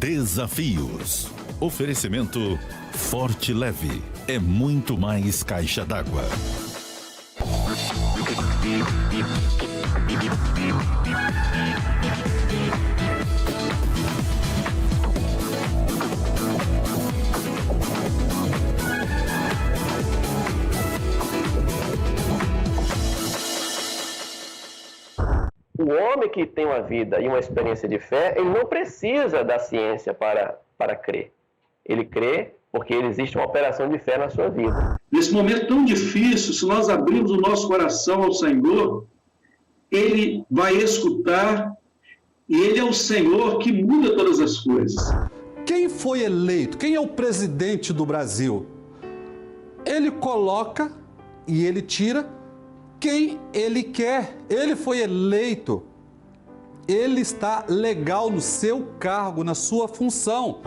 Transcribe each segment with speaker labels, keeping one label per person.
Speaker 1: Desafios. Oferecimento Forte Leve. É muito mais caixa d'água.
Speaker 2: O homem que tem uma vida e uma experiência de fé, ele não precisa da ciência para crer. Ele crê porque existe uma operação de fé na sua vida.
Speaker 3: Nesse momento tão difícil, se nós abrirmos o nosso coração ao Senhor, Ele vai escutar e Ele é o Senhor que muda todas as coisas.
Speaker 4: Quem foi eleito? Quem é o presidente do Brasil? Ele coloca e ele tira quem ele quer. Ele foi eleito. Ele está legal no seu cargo, na sua função.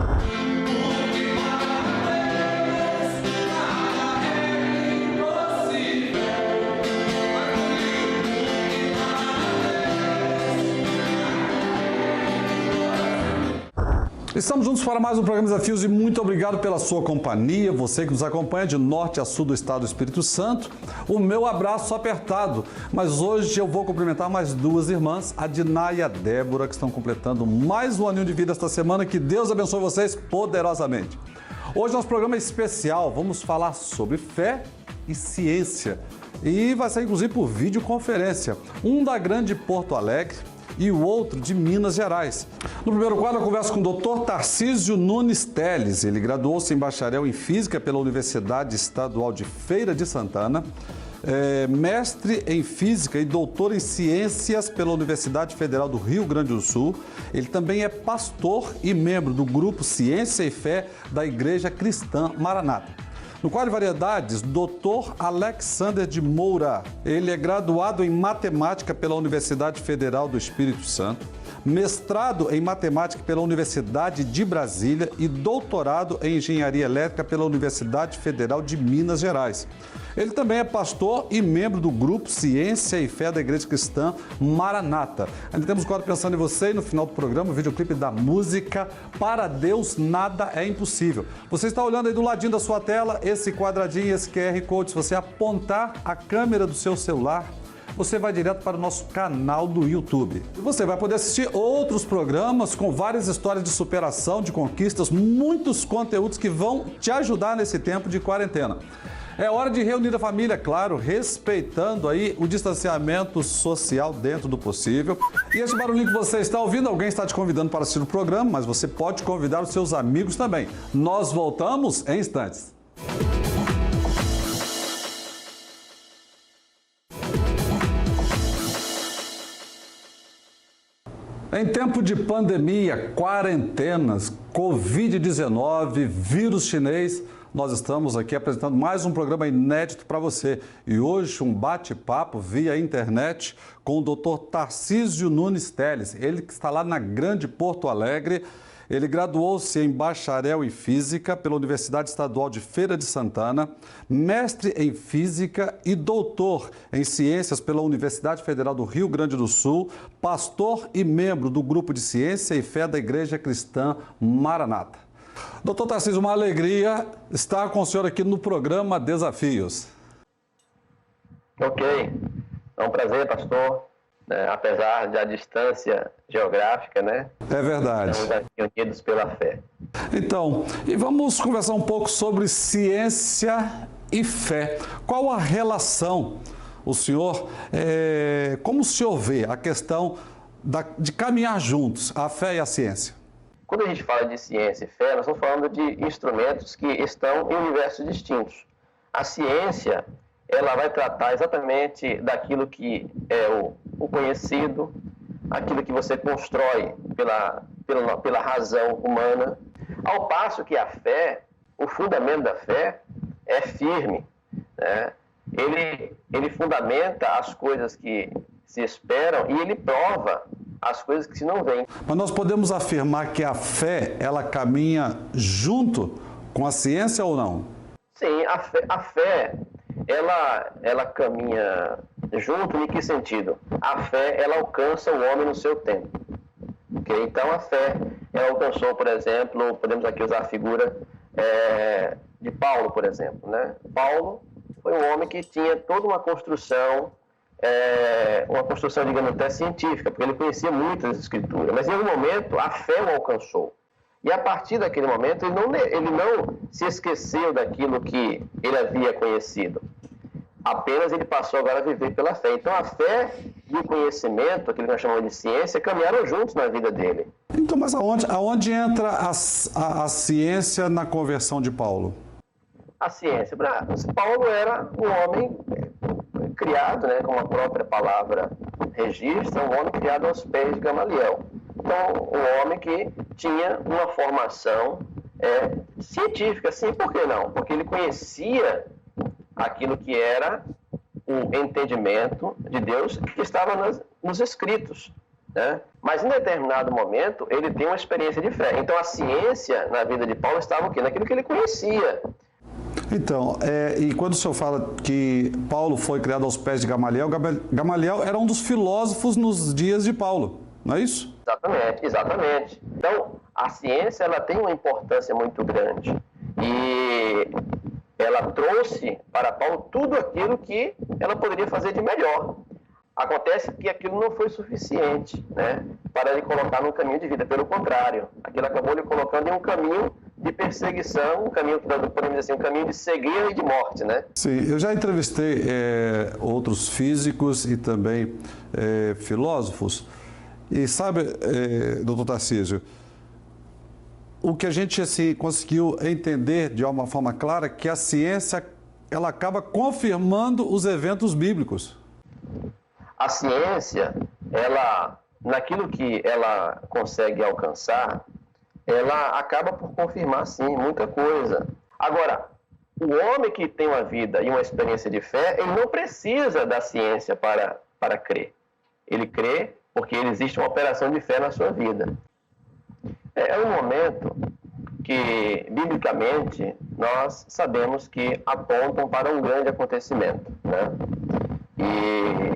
Speaker 4: Estamos juntos para mais um programa Desafios e muito obrigado pela sua companhia, você que nos acompanha de norte a sul do estado do Espírito Santo. O meu abraço apertado, mas hoje eu vou cumprimentar mais duas irmãs, a Diná e a Débora, que estão completando mais um aninho de vida esta semana. Que Deus abençoe vocês poderosamente. Hoje nosso programa é especial, vamos falar sobre fé e ciência. E vai ser inclusive por videoconferência, um da grande Porto Alegre e o outro de Minas Gerais. No primeiro quadro, eu converso com o Dr. Tarcísio Nunes Teles. Ele graduou-se em bacharel em Física pela Universidade Estadual de Feira de Santana, mestre em Física e doutor em Ciências pela Universidade Federal do Rio Grande do Sul. Ele também é pastor e membro do grupo Ciência e Fé da Igreja Cristã Maranata. No quadro de variedades, Dr. Alexander de Moura. Ele é graduado em Matemática pela Universidade Federal do Espírito Santo, mestrado em Matemática pela Universidade de Brasília e doutorado em Engenharia Elétrica pela Universidade Federal de Minas Gerais. Ele também é pastor e membro do grupo Ciência e Fé da Igreja Cristã Maranata. Ainda temos o quadro Pensando em Você e no final do programa o videoclipe da música Para Deus Nada é Impossível. Você está olhando aí do ladinho da sua tela esse quadradinho, esse QR Code. Se você apontar a câmera do seu celular, você vai direto para o nosso canal do YouTube. E você vai poder assistir outros programas com várias histórias de superação, de conquistas, muitos conteúdos que vão te ajudar nesse tempo de quarentena. É hora de reunir a família, claro, respeitando aí o distanciamento social dentro do possível. E esse barulhinho que você está ouvindo, alguém está te convidando para assistir o programa, mas você pode convidar os seus amigos também. Nós voltamos em instantes. Em tempo de pandemia, quarentenas, Covid-19, vírus chinês, nós estamos aqui apresentando mais um programa inédito para você. E hoje um bate-papo via internet com o Dr. Tarcísio Nunes Teles. Ele que está lá na grande Porto Alegre. Ele graduou-se em bacharel em Física pela Universidade Estadual de Feira de Santana, mestre em Física e doutor em Ciências pela Universidade Federal do Rio Grande do Sul, pastor e membro do grupo de Ciência e Fé da Igreja Cristã Maranata. Doutor Tarcísio, uma alegria estar com o senhor aqui no programa Desafios.
Speaker 2: Ok, é um prazer, pastor. Apesar da distância geográfica, né?
Speaker 4: É verdade.
Speaker 2: Estamos aqui unidos pela fé.
Speaker 4: Então, e vamos conversar um pouco sobre ciência e fé. Qual a relação, o senhor, como o senhor vê a questão de caminhar juntos, a fé e a ciência?
Speaker 2: Quando a gente fala de ciência e fé, nós estamos falando de instrumentos que estão em universos distintos. A ciência, ela vai tratar exatamente daquilo que é o conhecido, aquilo que você constrói pela razão humana, ao passo que a fé, o fundamento da fé é firme, né? Ele fundamenta as coisas que se esperam e ele prova as coisas que se não veem.
Speaker 4: Mas nós podemos afirmar que a fé, ela caminha junto com a ciência ou não?
Speaker 2: Sim, a fé ela caminha junto em que sentido? A fé, ela alcança o homem no seu tempo. Okay? Então, a fé, ela alcançou, por exemplo, podemos aqui usar a figura de Paulo, por exemplo, né? Paulo foi um homem que tinha toda uma construção, digamos, até científica, porque ele conhecia muito as escrituras, mas em algum momento a fé o alcançou. E a partir daquele momento ele não se esqueceu daquilo que ele havia conhecido. Apenas ele passou agora a viver pela fé. Então a fé e o conhecimento, aquilo que nós chamamos de ciência, caminharam juntos na vida dele.
Speaker 4: Então, mas aonde entra a ciência na conversão de Paulo?
Speaker 2: A ciência. Paulo era um homem criado, né, como a própria palavra registra, um homem criado aos pés de Gamaliel. Então, um homem que tinha uma formação científica, sim, por que não? Porque ele conhecia aquilo que era o entendimento de Deus que estava nos escritos, né? Mas em determinado momento ele tem uma experiência de fé. Então a ciência na vida de Paulo estava o quê? Naquilo que ele conhecia.
Speaker 4: Então, e quando o senhor fala que Paulo foi criado aos pés de Gamaliel, Gamaliel era um dos filósofos nos dias de Paulo, não é isso?
Speaker 2: Exatamente. Então, a ciência ela tem uma importância muito grande e ela trouxe para Paulo tudo aquilo que ela poderia fazer de melhor. Acontece que aquilo não foi suficiente, né, para ele colocar num caminho de vida. Pelo contrário, aquilo acabou ele colocando em um caminho de perseguição, um caminho, podemos dizer assim, um caminho de cegueira e de morte, né?
Speaker 4: Sim, eu já entrevistei outros físicos e também filósofos. E sabe, doutor Tarcísio, o que a gente assim, conseguiu entender de uma forma clara é que a ciência ela acaba confirmando os eventos bíblicos.
Speaker 2: A ciência, ela, naquilo que ela consegue alcançar, ela acaba por confirmar, sim, muita coisa. Agora, o homem que tem uma vida e uma experiência de fé, ele não precisa da ciência para crer. Ele crê porque existe uma operação de fé na sua vida. É um momento que, biblicamente, nós sabemos que apontam para um grande acontecimento, né?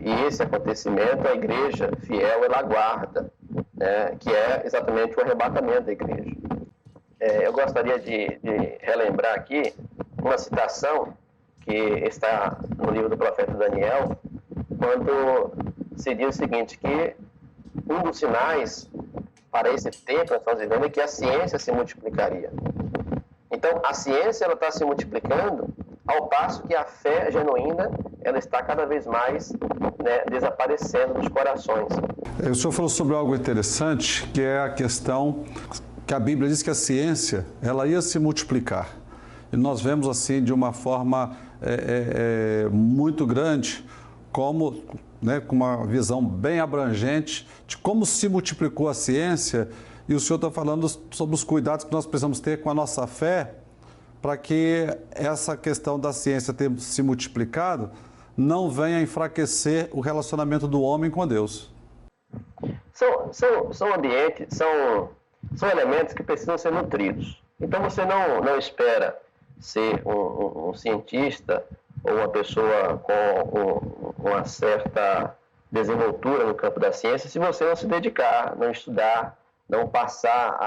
Speaker 2: E esse acontecimento, a igreja fiel, ela aguarda, né? Que é exatamente o arrebatamento da igreja. Eu gostaria de relembrar aqui uma citação que está no livro do profeta Daniel, quando se diz o seguinte, que um dos sinais para esse tempo que nós estamos vivendo é que a ciência se multiplicaria. Então, a ciência ela está se multiplicando ao passo que a fé genuína ela está cada vez mais, né, desaparecendo dos corações.
Speaker 4: O senhor falou sobre algo interessante, que é a questão que a Bíblia diz que a ciência ela ia se multiplicar. E nós vemos assim de uma forma muito grande, como, né, com uma visão bem abrangente de como se multiplicou a ciência, e o senhor está falando sobre os cuidados que nós precisamos ter com a nossa fé para que essa questão da ciência ter se multiplicado não venha enfraquecer o relacionamento do homem com Deus.
Speaker 2: São ambientes, são elementos que precisam ser nutridos. Então você não espera ser um cientista ou uma pessoa com uma certa desenvoltura no campo da ciência se você não se dedicar, não estudar, não passar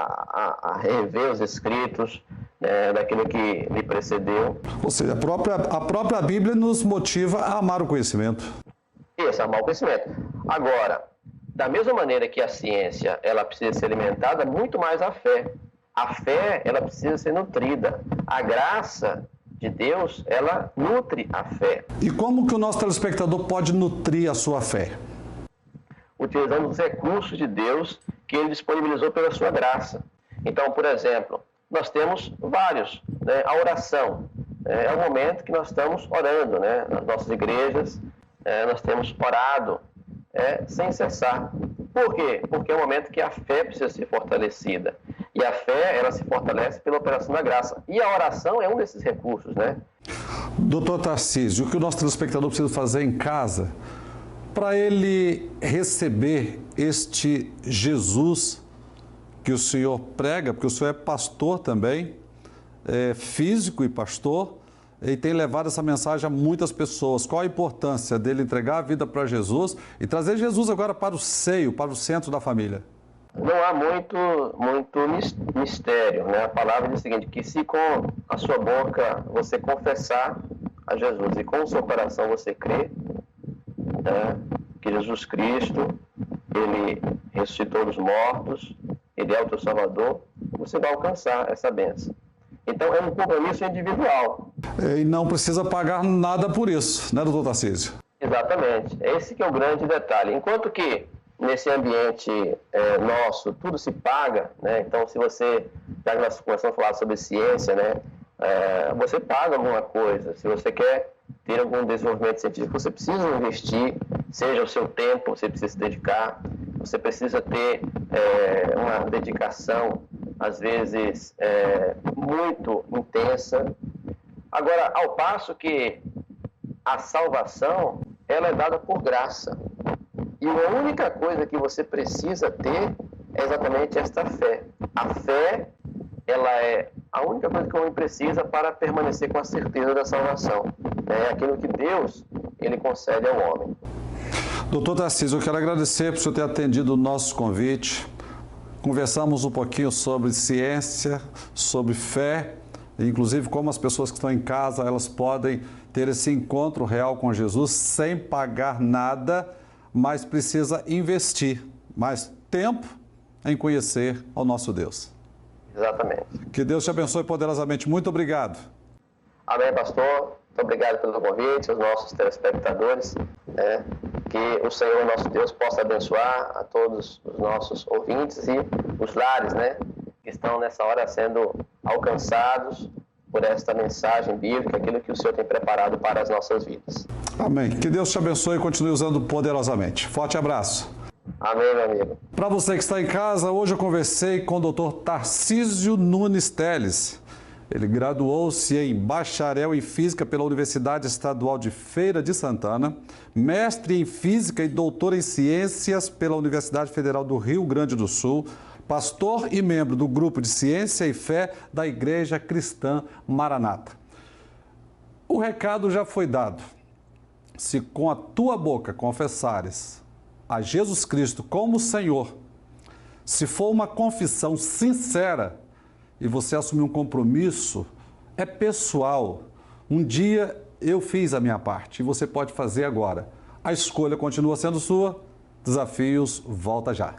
Speaker 2: a rever os escritos, né, daquilo que lhe precedeu.
Speaker 4: Ou seja, a própria Bíblia nos motiva a amar o conhecimento.
Speaker 2: Isso, amar o conhecimento. Agora, da mesma maneira que a ciência ela precisa ser alimentada, muito mais a fé. A fé ela precisa ser nutrida. A graça de Deus, ela nutre a fé.
Speaker 4: E como que o nosso telespectador pode nutrir a sua fé?
Speaker 2: Utilizando os recursos de Deus que Ele disponibilizou pela sua graça. Então, por exemplo, nós temos vários, né? A oração é o momento que nós estamos orando, né? Nas nossas igrejas, nós temos orado sem cessar. Por quê? Porque é o momento que a fé precisa ser fortalecida. E a fé, ela se fortalece pela operação da graça. E a oração é um desses recursos, né?
Speaker 4: Doutor Tarcísio, o que o nosso telespectador precisa fazer em casa para ele receber este Jesus que o senhor prega, porque o senhor é pastor também, físico e pastor, e tem levado essa mensagem a muitas pessoas. Qual a importância dele entregar a vida para Jesus e trazer Jesus agora para o seio, para o centro da família?
Speaker 2: não há muito mistério, né? A palavra diz o seguinte, que se com a sua boca você confessar a Jesus e com o seu coração você crer, né, que Jesus Cristo, Ele ressuscitou dos mortos, Ele é o teu Salvador, você vai alcançar essa bênção. Então é um compromisso individual.
Speaker 4: E não precisa pagar nada por isso, né, doutor Tarcísio?
Speaker 2: Exatamente, esse que é o grande detalhe. Enquanto que nesse ambiente nosso tudo se paga, né? Então se você, já que nós começamos a falar sobre ciência, né, você paga alguma coisa. Se você quer ter algum desenvolvimento científico, você precisa investir, seja o seu tempo, você precisa se dedicar, você precisa ter uma dedicação, às vezes, muito intensa. Agora, ao passo que a salvação, ela é dada por graça. E a única coisa que você precisa ter é exatamente esta fé. A fé, ela é a única coisa que o homem precisa para permanecer com a certeza da salvação. É aquilo que Deus, Ele concede ao homem.
Speaker 4: Doutor Tarcísio, eu quero agradecer por o senhor ter atendido o nosso convite. Conversamos um pouquinho sobre ciência, sobre fé, inclusive como as pessoas que estão em casa, elas podem ter esse encontro real com Jesus sem pagar nada, mas precisa investir mais tempo em conhecer ao nosso Deus.
Speaker 2: Exatamente.
Speaker 4: Que Deus te abençoe poderosamente. Muito obrigado.
Speaker 2: Amém, pastor. Muito obrigado pelo convite, aos nossos telespectadores. Que o Senhor, nosso Deus, possa abençoar a todos os nossos ouvintes e os lares, né, que estão nessa hora sendo alcançados por esta mensagem bíblica, aquilo que o Senhor tem preparado para as nossas vidas.
Speaker 4: Amém. Que Deus te abençoe e continue usando poderosamente. Forte abraço.
Speaker 2: Amém, meu amigo.
Speaker 4: Para você que está em casa, hoje eu conversei com o Dr. Tarcísio Nunes Teles. Ele graduou-se em bacharel em Física pela Universidade Estadual de Feira de Santana, mestre em Física e doutor em Ciências pela Universidade Federal do Rio Grande do Sul, pastor e membro do Grupo de Ciência e Fé da Igreja Cristã Maranata. O recado já foi dado. Se com a tua boca confessares a Jesus Cristo como Senhor, se for uma confissão sincera e você assumir um compromisso, é pessoal. Um dia eu fiz a minha parte e você pode fazer agora. A escolha continua sendo sua. Desafios, volta já.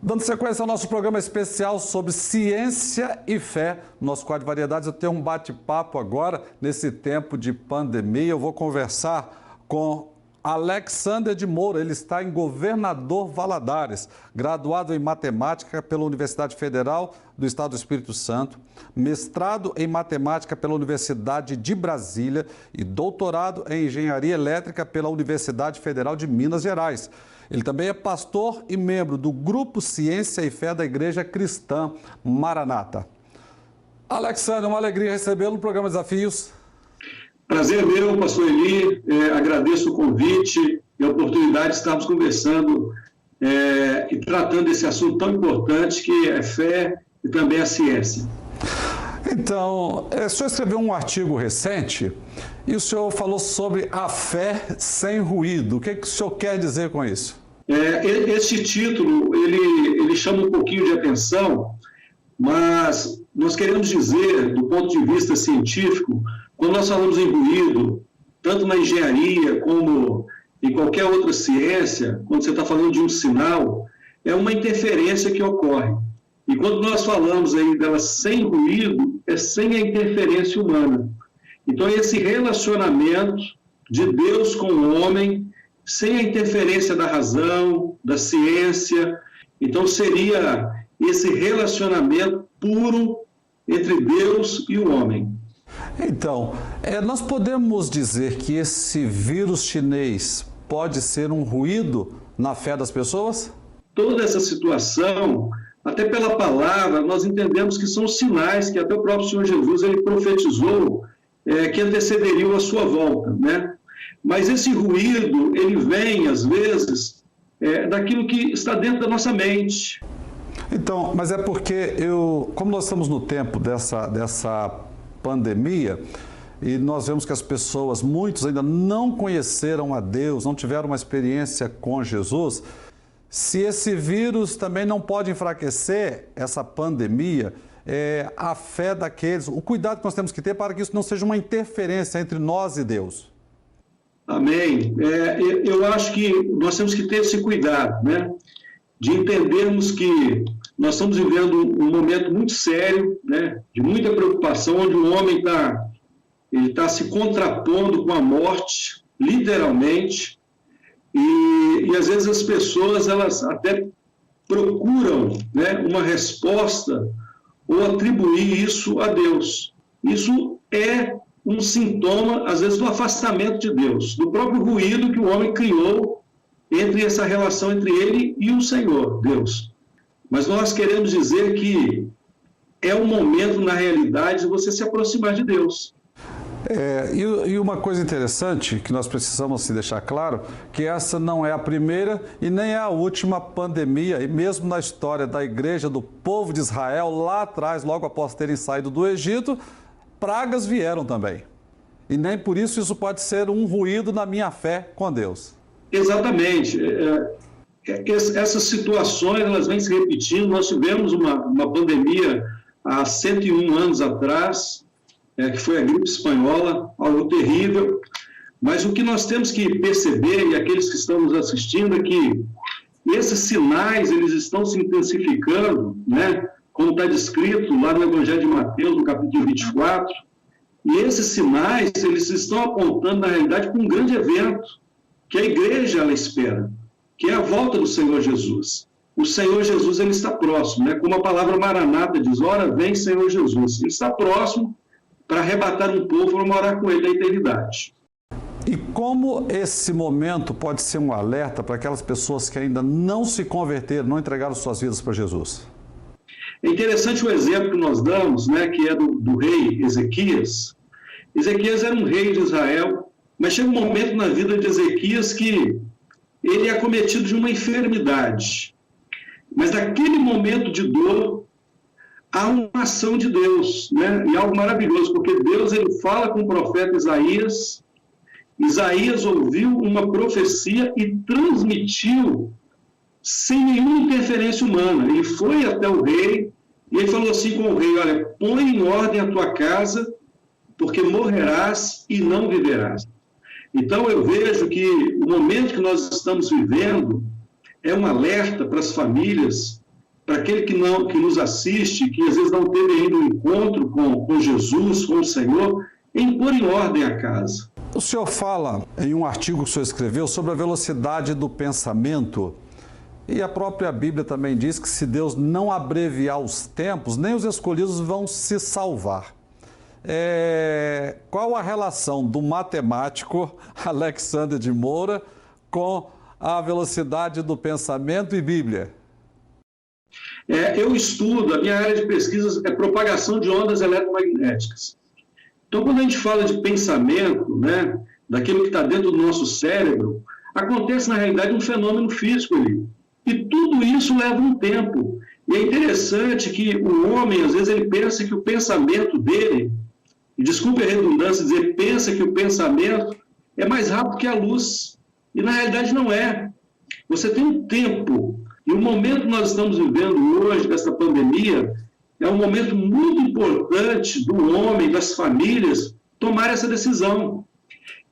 Speaker 4: Dando sequência ao nosso programa especial sobre ciência e fé, nosso quadro de variedades, eu tenho um bate-papo agora, nesse tempo de pandemia. Eu vou conversar com Alexander de Moura, ele está em Governador Valadares, graduado em Matemática pela Universidade Federal do Estado do Espírito Santo, mestrado em Matemática pela Universidade de Brasília e doutorado em Engenharia Elétrica pela Universidade Federal de Minas Gerais. Ele também é pastor e membro do Grupo Ciência e Fé da Igreja Cristã Maranata. Alexandre, uma alegria recebê-lo no programa Desafios.
Speaker 3: Prazer meu, pastor Eli. Agradeço o convite e a oportunidade de estarmos conversando e tratando desse assunto tão importante que é fé e também a ciência.
Speaker 4: Então, o senhor escreveu um artigo recente e o senhor falou sobre a fé sem ruído. O que o senhor quer dizer com isso?
Speaker 3: Esse título, ele chama um pouquinho de atenção, mas nós queremos dizer, do ponto de vista científico, quando nós falamos em ruído, tanto na engenharia como em qualquer outra ciência, quando você está falando de um sinal, é uma interferência que ocorre. E quando nós falamos aí dela sem ruído, é sem a interferência humana. Então, esse relacionamento de Deus com o homem, sem a interferência da razão, da ciência, então seria esse relacionamento puro entre Deus e o homem.
Speaker 4: Então, nós podemos dizer que esse vírus chinês pode ser um ruído na fé das pessoas?
Speaker 3: Toda essa situação, até pela palavra, nós entendemos que são sinais que até o próprio Senhor Jesus ele profetizou que antecederiam a sua volta, né? Mas esse ruído, ele vem, às vezes, daquilo que está dentro da nossa mente.
Speaker 4: Então, mas é porque como nós estamos no tempo dessa pandemia, e nós vemos que as pessoas, muitos ainda não conheceram a Deus, não tiveram uma experiência com Jesus, se esse vírus também não pode enfraquecer essa pandemia, a fé daqueles, o cuidado que nós temos que ter para que isso não seja uma interferência entre nós e Deus.
Speaker 3: Amém. Eu acho que nós temos que ter esse cuidado, né? De entendermos que nós estamos vivendo um momento muito sério, né? De muita preocupação, onde o homem está se contrapondo com a morte, literalmente, e às vezes as pessoas elas até procuram, né, uma resposta ou atribuir isso a Deus. Isso é um sintoma, às vezes, do afastamento de Deus, do próprio ruído que o homem criou entre essa relação entre ele e o Senhor, Deus. Mas nós queremos dizer que é um momento, na realidade, de você se aproximar de Deus.
Speaker 4: E uma coisa interessante que nós precisamos deixar claro, que essa não é a primeira e nem é a última pandemia, e mesmo na história da igreja, do povo de Israel, lá atrás, logo após terem saído do Egito, pragas vieram também. E nem por isso pode ser um ruído na minha fé com Deus. Exatamente.
Speaker 3: Essas situações, elas vêm se repetindo. Nós tivemos uma pandemia há 101 anos atrás, que foi a gripe espanhola, algo terrível. Mas o que nós temos que perceber, e aqueles que estão nos assistindo, é que esses sinais, eles estão se intensificando, né? Como está descrito lá no Evangelho de Mateus, no capítulo 24. E esses sinais, eles estão apontando, na realidade, para um grande evento, que a igreja ela espera, que é a volta do Senhor Jesus. O Senhor Jesus, ele está próximo, né? Como a palavra Maranata diz, ora vem Senhor Jesus. Ele está próximo para arrebatar um povo para morar com ele na eternidade.
Speaker 4: E como esse momento pode ser um alerta para aquelas pessoas que ainda não se converteram, não entregaram suas vidas para Jesus?
Speaker 3: É interessante o exemplo que nós damos, né, que é do rei Ezequias. Ezequias era um rei de Israel, mas chega um momento na vida de Ezequias que ele é acometido de uma enfermidade. Mas naquele momento de dor, há uma ação de Deus, né? E algo maravilhoso, porque Deus ele fala com o profeta Isaías. Isaías ouviu uma profecia e transmitiu sem nenhuma interferência humana. Ele foi até o rei e ele falou assim com o rei, olha, põe em ordem a tua casa, porque morrerás e não viverás. Então eu vejo que o momento que nós estamos vivendo é um alerta para as famílias, para aquele que nos assiste, que às vezes não teve ainda um encontro com Jesus, com o Senhor, em pôr em ordem a casa.
Speaker 4: O senhor fala em um artigo que o senhor escreveu sobre a velocidade do pensamento, e a própria Bíblia também diz que se Deus não abreviar os tempos, nem os escolhidos vão se salvar. Qual a relação do matemático Alexandre de Moura com a velocidade do pensamento e Bíblia?
Speaker 3: Eu estudo, a minha área de pesquisa é propagação de ondas eletromagnéticas. Então, quando a gente fala de pensamento, né, daquilo que está dentro do nosso cérebro, acontece, na realidade, um fenômeno físico ali. E tudo isso leva um tempo. E é interessante que o homem, às vezes, ele pensa que o pensamento dele, e desculpe a redundância dizer, pensa que o pensamento é mais rápido que a luz. E, na realidade, não é. Você tem um tempo. E o momento que nós estamos vivendo hoje, dessa pandemia, é um momento muito importante do homem, das famílias, tomar essa decisão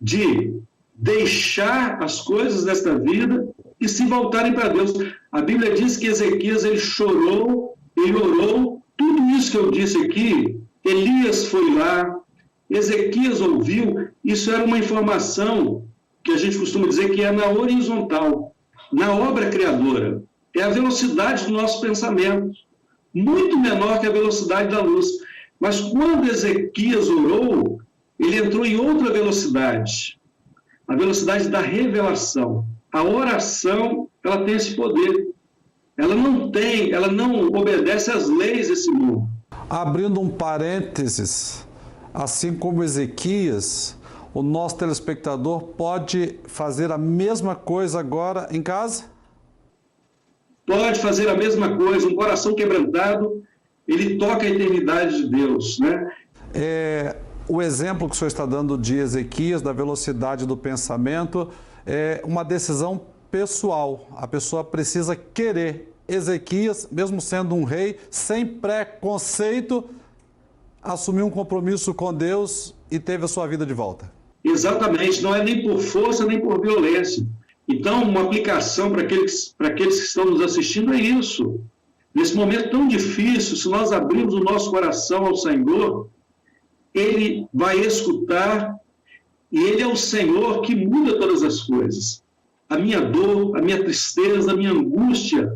Speaker 3: de deixar as coisas desta vida e se voltarem para Deus. A Bíblia diz que Ezequias, ele chorou, ele orou, tudo isso que eu disse aqui, Elias foi lá, Ezequias ouviu, isso era uma informação que a gente costuma dizer que é na horizontal, na obra criadora. É a velocidade do nosso pensamento, muito menor que a velocidade da luz. Mas quando Ezequias orou, ele entrou em outra velocidade, a velocidade da revelação. A oração, ela tem esse poder. Ela não obedece às leis desse mundo.
Speaker 4: Abrindo um parênteses, assim como Ezequias, o nosso telespectador pode fazer a mesma coisa agora em casa?
Speaker 3: pode fazer a mesma coisa. Um coração quebrantado, ele toca a eternidade de Deus, né?
Speaker 4: O exemplo que o senhor está dando de Ezequias, da velocidade do pensamento, é uma decisão pessoal. A pessoa precisa querer. Ezequias, mesmo sendo um rei, sem preconceito, assumiu um compromisso com Deus e teve a sua vida de volta.
Speaker 3: Exatamente, não é nem por força, nem por violência. Então, uma aplicação para aqueles que estão nos assistindo é isso. Nesse momento tão difícil, se nós abrirmos o nosso coração ao Senhor, Ele vai escutar e Ele é o Senhor que muda todas as coisas. A minha dor, a minha tristeza, a minha angústia,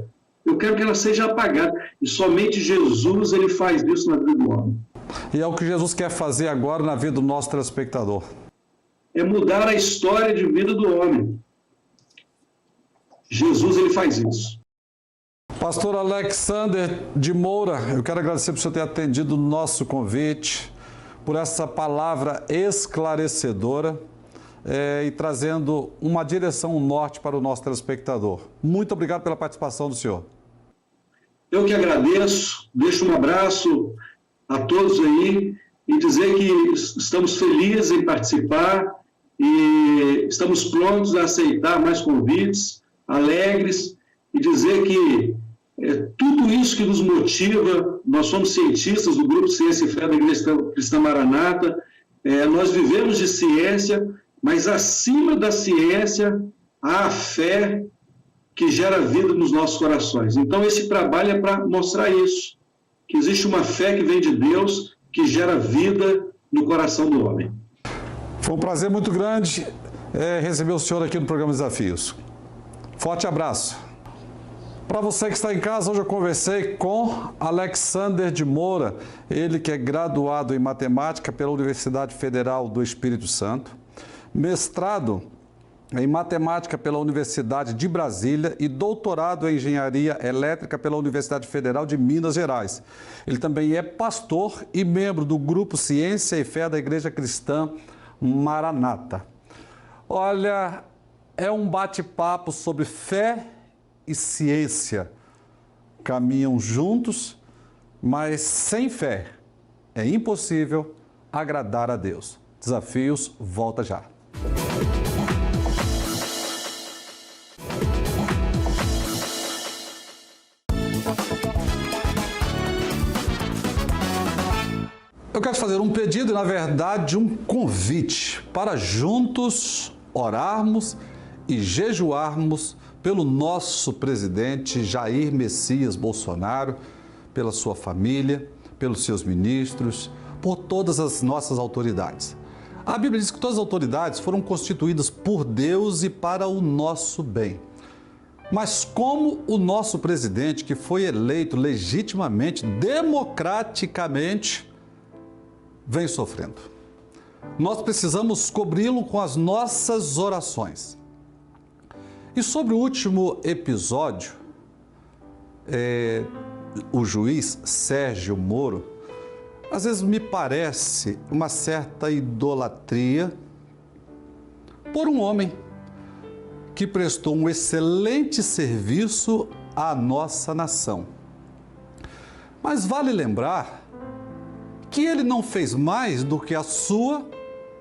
Speaker 3: eu quero que ela seja apagada. E somente Jesus, Ele faz isso na vida do homem.
Speaker 4: E é o que Jesus quer fazer agora na vida do nosso telespectador.
Speaker 3: É mudar a história de vida do homem. Jesus, Ele faz isso.
Speaker 4: Pastor Alexander de Moura, eu quero agradecer por o senhor ter atendido o nosso convite, por essa palavra esclarecedora e trazendo uma direção, um norte para o nosso telespectador. Muito obrigado pela participação do senhor.
Speaker 3: Eu que agradeço, deixo um abraço a todos aí e dizer que estamos felizes em participar e estamos prontos a aceitar mais convites, alegres, e dizer que tudo isso que nos motiva, nós somos cientistas do Grupo Ciência e Fé da Igreja Cristã Maranata, nós vivemos de ciência, mas acima da ciência há a fé que gera vida nos nossos corações. Então esse trabalho é para mostrar isso, que existe uma fé que vem de Deus, que gera vida no coração do homem.
Speaker 4: Foi um prazer muito grande receber o senhor aqui no programa Desafios. Forte abraço. Para você que está em casa, hoje eu conversei com Alexander de Moura, ele que é graduado em matemática pela Universidade Federal do Espírito Santo, mestrado em matemática pela Universidade de Brasília e doutorado em engenharia elétrica pela Universidade Federal de Minas Gerais. Ele também é pastor e membro do Grupo Ciência e Fé da Igreja Cristã Maranata. Olha, é um bate-papo sobre fé e ciência. Caminham juntos, mas sem fé é impossível agradar a Deus. Desafios, volta já. Eu quero fazer um pedido e, na verdade, um convite para juntos orarmos e jejuarmos pelo nosso presidente Jair Messias Bolsonaro, pela sua família, pelos seus ministros, por todas as nossas autoridades. A Bíblia diz que todas as autoridades foram constituídas por Deus e para o nosso bem. Mas como o nosso presidente, que foi eleito legitimamente, democraticamente, vem sofrendo. Nós precisamos cobri-lo com as nossas orações. E sobre o último episódio, o juiz Sérgio Moro, às vezes me parece uma certa idolatria por um homem que prestou um excelente serviço à nossa nação. Mas vale lembrar que ele não fez mais do que a sua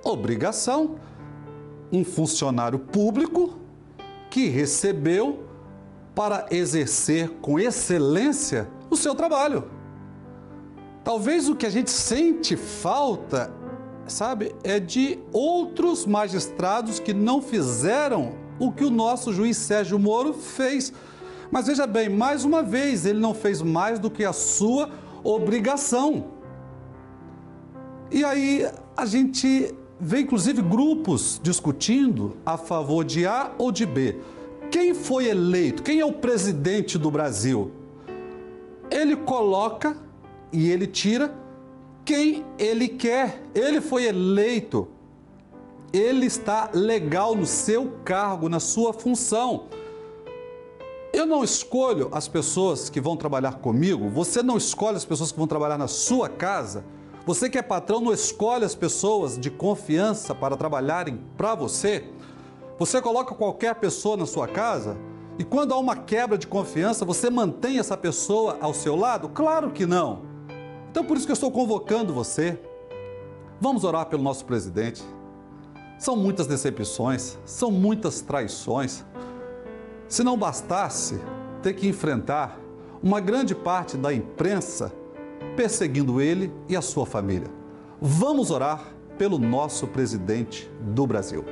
Speaker 4: obrigação, um funcionário público que recebeu para exercer com excelência o seu trabalho. Talvez o que a gente sente falta, sabe, é de outros magistrados que não fizeram o que o nosso juiz Sérgio Moro fez. Mas veja bem, mais uma vez, ele não fez mais do que a sua obrigação. E aí a gente vê inclusive grupos discutindo a favor de A ou de B. Quem foi eleito? Quem é o presidente do Brasil? Ele coloca e ele tira quem ele quer. Ele foi eleito. Ele está legal no seu cargo, na sua função. Eu não escolho as pessoas que vão trabalhar comigo. Você não escolhe as pessoas que vão trabalhar na sua casa. Você que é patrão não escolhe as pessoas de confiança para trabalharem para você. Você coloca qualquer pessoa na sua casa E quando há uma quebra de confiança, você mantém essa pessoa ao seu lado? Claro que não. Então por isso que eu estou convocando você. Vamos orar pelo nosso presidente. São muitas decepções, são muitas traições. Se não bastasse ter que enfrentar uma grande parte da imprensa perseguindo ele e a sua família. Vamos orar pelo nosso presidente do Brasil.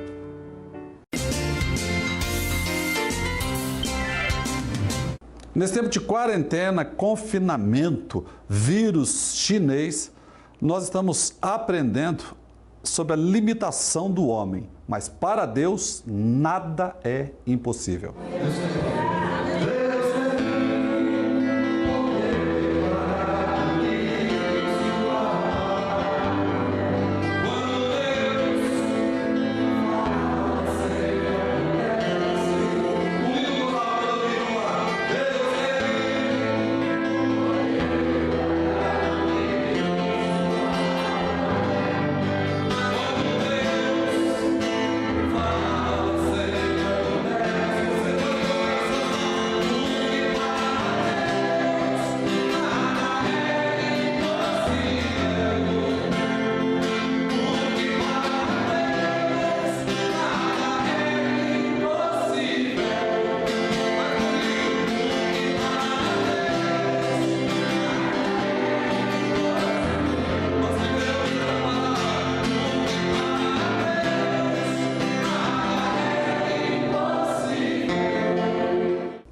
Speaker 4: Nesse tempo de quarentena, confinamento, vírus chinês, nós estamos aprendendo sobre a limitação do homem. Mas para Deus, nada é impossível.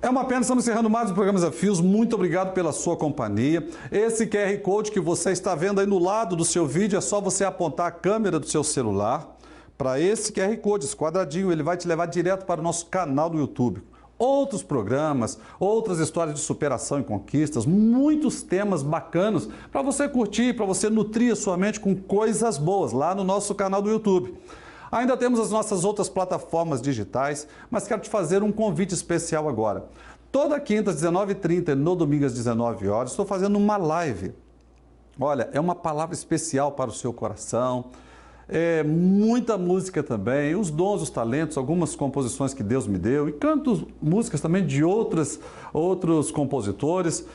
Speaker 4: É uma pena, estamos encerrando mais um programa Desafios. Muito obrigado pela sua companhia. Esse QR Code que você está vendo aí no lado do seu vídeo, é só você apontar a câmera do seu celular para esse QR Code, esse quadradinho, ele vai te levar direto para o nosso canal do YouTube. Outros programas, outras histórias de superação e conquistas, muitos temas bacanas para você curtir, para você nutrir a sua mente com coisas boas lá no nosso canal do YouTube. Ainda temos as nossas outras plataformas digitais, mas quero te fazer um convite especial agora. Toda quinta às 19h30 e no domingo às 19 horas, estou fazendo uma live. Olha, é uma palavra especial para o seu coração, muita música também, os dons, os talentos, algumas composições que Deus me deu e canto músicas também de outros compositores.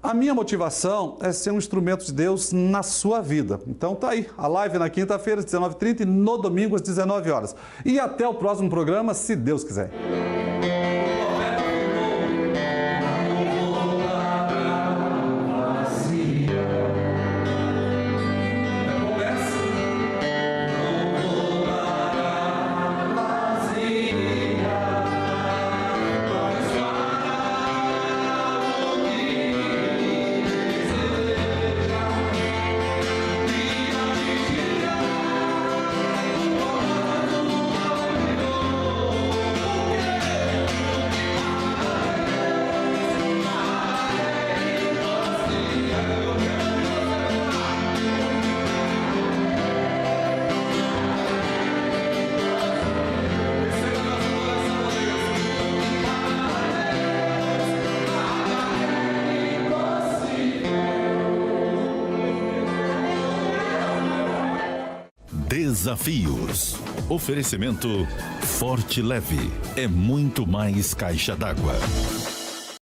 Speaker 4: A minha motivação é ser um instrumento de Deus na sua vida. Então tá aí, a live na quinta-feira às 19h30 e no domingo às 19 horas. E até o próximo programa, se Deus quiser.
Speaker 1: Desafios. Oferecimento Forte Leve. É muito mais caixa d'água.